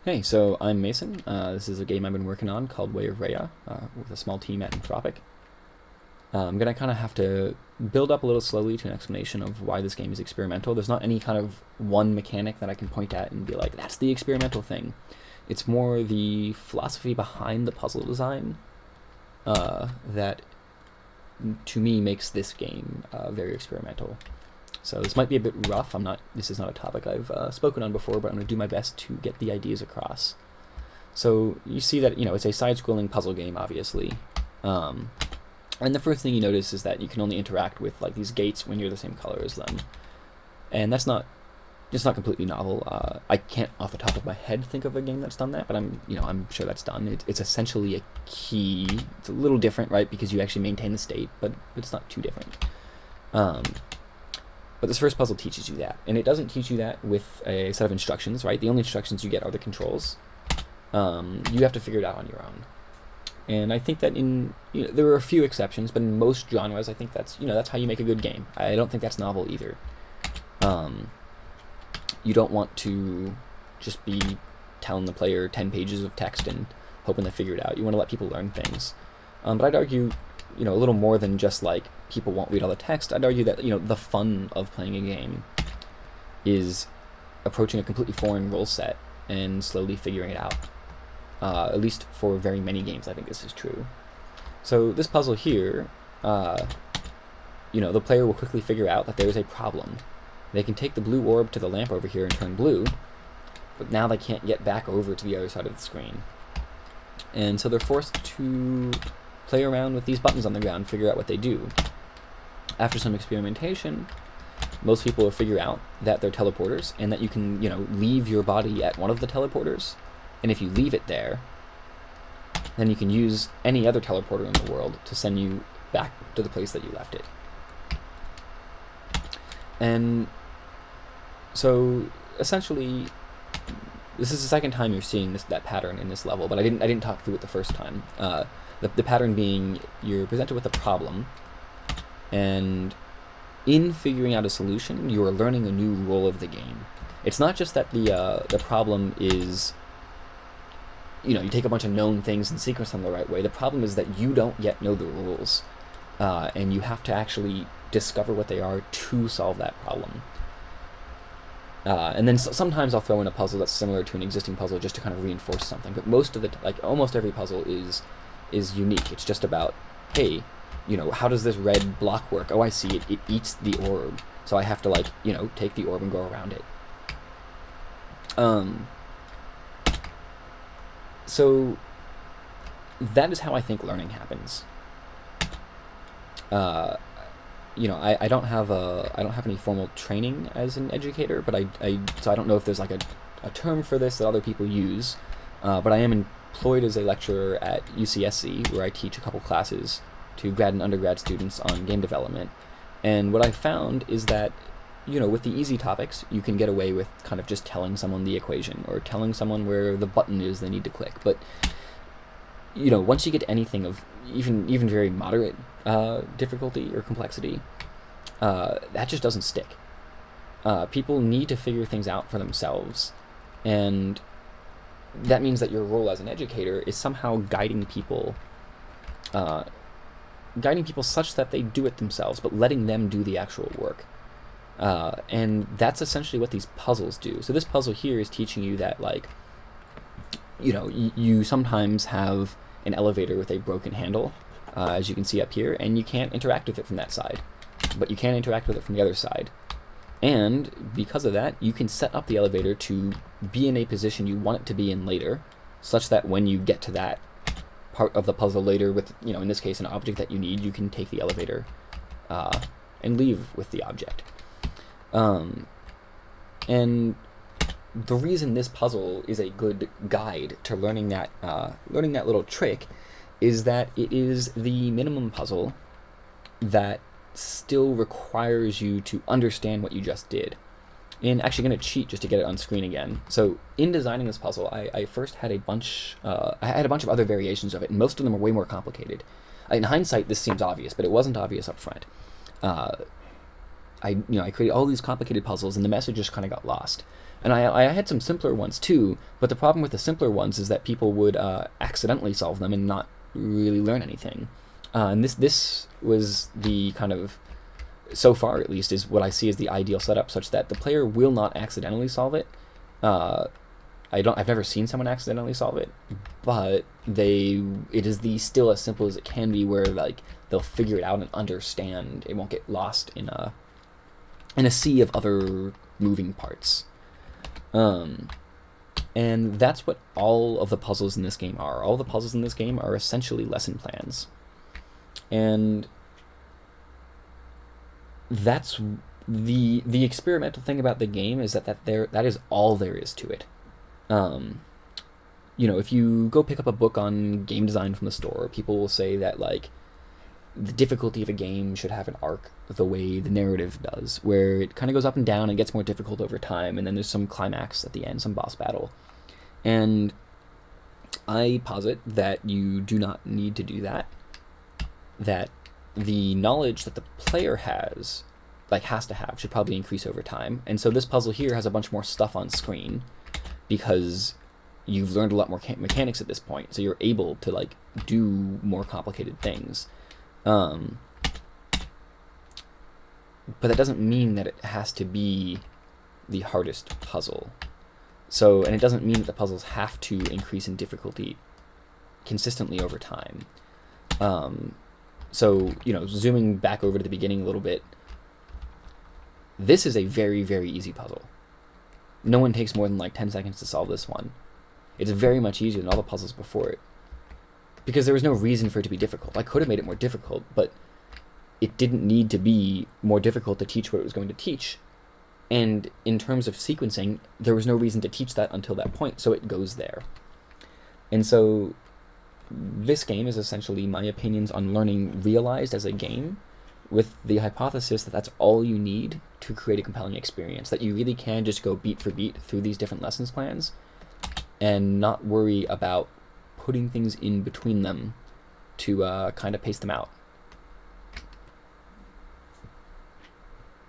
Hey, so I'm Mason. This is a game I've been working on called Way of Rhea with a small team at Anthropic. I'm going to kind of have to build up a little slowly to an explanation of why this game is experimental. There's not any kind of one mechanic that I can point at and be like, that's the experimental thing. It's more the philosophy behind the puzzle design that, to me, makes this game very experimental. So this might be a bit rough. This is not a topic I've spoken on before, but I'm going to do my best to get the ideas across. So you see that, it's a side-scrolling puzzle game, obviously. And the first thing you notice is that you can only interact with like these gates when you're the same color as them. And it's not completely novel. I can't off the top of my head think of a game that's done that, but I'm sure that's done. It's essentially a key. It's a little different, right? Because you actually maintain the state, but it's not too different. But this first puzzle teaches you that, and it doesn't teach you that with a set of instructions, right? The only instructions you get are the controls. You have to figure it out on your own. And I think that there are a few exceptions, but in most genres, I think that's how you make a good game. I don't think that's novel either. You don't want to just be telling the player 10 pages of text and hoping they figure it out. You want to let people learn things. But I'd argue, a little more than just like people won't read all the text. I'd argue that the fun of playing a game is approaching a completely foreign rule set and slowly figuring it out. At least for very many games, I think this is true. So this puzzle here, the player will quickly figure out that there is a problem. They can take the blue orb to the lamp over here and turn blue, but now they can't get back over to the other side of the screen. And so they're forced to play around with these buttons on the ground, figure out what they do. After some experimentation, most people will figure out that they're teleporters and that you can, leave your body at one of the teleporters. And if you leave it there, then you can use any other teleporter in the world to send you back to the place that you left it. And so essentially, this is the second time you're seeing that pattern in this level, but I didn't talk through it the first time. The pattern being you're presented with a problem, and in figuring out a solution, you are learning a new rule of the game. It's not just that the problem is, you take a bunch of known things and sequence them the right way. The problem is that you don't yet know the rules, and you have to actually discover what they are to solve that problem. And then sometimes I'll throw in a puzzle that's similar to an existing puzzle just to kind of reinforce something. But almost every puzzle is unique. It's just about, hey, how does this red block work? Oh, I see it. It eats the orb. So I have to take the orb and go around it. So that is how I think learning happens. I don't have any formal training as an educator, but so I don't know if there's like a term for this that other people use. But I am employed as a lecturer at UCSC, where I teach a couple classes to grad and undergrad students on game development. And what I found is that, with the easy topics, you can get away with kind of just telling someone the equation or telling someone where the button is they need to click. But, once you get anything of even very moderate difficulty or complexity, that just doesn't stick. People need to figure things out for themselves. And that means that your role as an educator is somehow guiding people such that they do it themselves, but letting them do the actual work. And that's essentially what these puzzles do. So this puzzle here is teaching you that, you sometimes have an elevator with a broken handle, as you can see up here, and you can't interact with it from that side, but you can interact with it from the other side. And because of that, you can set up the elevator to be in a position you want it to be in later, such that when you get to that part of the puzzle later with, in this case, an object that you need, you can take the elevator and leave with the object. And the reason this puzzle is a good guide to learning that little trick is that it is the minimum puzzle that still requires you to understand what you just did. And actually going to cheat just to get it on screen again. So in designing this puzzle, I first had a bunch of other variations of it, and most of them are way more complicated. In hindsight, this seems obvious, but it wasn't obvious up front. I created all these complicated puzzles, and the message just kind of got lost. And I had some simpler ones too, but the problem with the simpler ones is that people would accidentally solve them and not really learn anything. And this was the kind of, so far at least, is what I see as the ideal setup, such that the player will not accidentally solve it. I've never seen someone accidentally solve it, but it is still as simple as it can be, where like they'll figure it out and understand. It won't get lost in a sea of other moving parts. And that's what all of the puzzles in this game are. All the puzzles in this game are essentially lesson plans. And that's the experimental thing about the game, is that is all there is to it. If you go pick up a book on game design from the store, people will say that like the difficulty of a game should have an arc the way the narrative does, where it kind of goes up and down and gets more difficult over time, and then there's some climax at the end, some boss battle. And I posit that you do not need to do that. That the knowledge that the player has to have should probably increase over time. And so this puzzle here has a bunch more stuff on screen because you've learned a lot more mechanics at this point, so you're able to like do more complicated things. But that doesn't mean that it has to be the hardest puzzle. So, and it doesn't mean that the puzzles have to increase in difficulty consistently over time. So, zooming back over to the beginning a little bit, this is a very, very easy puzzle. No one takes more than like 10 seconds to solve this one. It's very much easier than all the puzzles before it, because there was no reason for it to be difficult. I could have made it more difficult, but it didn't need to be more difficult to teach what it was going to teach. And in terms of sequencing, there was no reason to teach that until that point, so it goes there. And so this game is essentially my opinions on learning realized as a game, with the hypothesis that that's all you need to create a compelling experience, that you really can just go beat for beat through these different lessons plans and not worry about putting things in between them to kind of pace them out.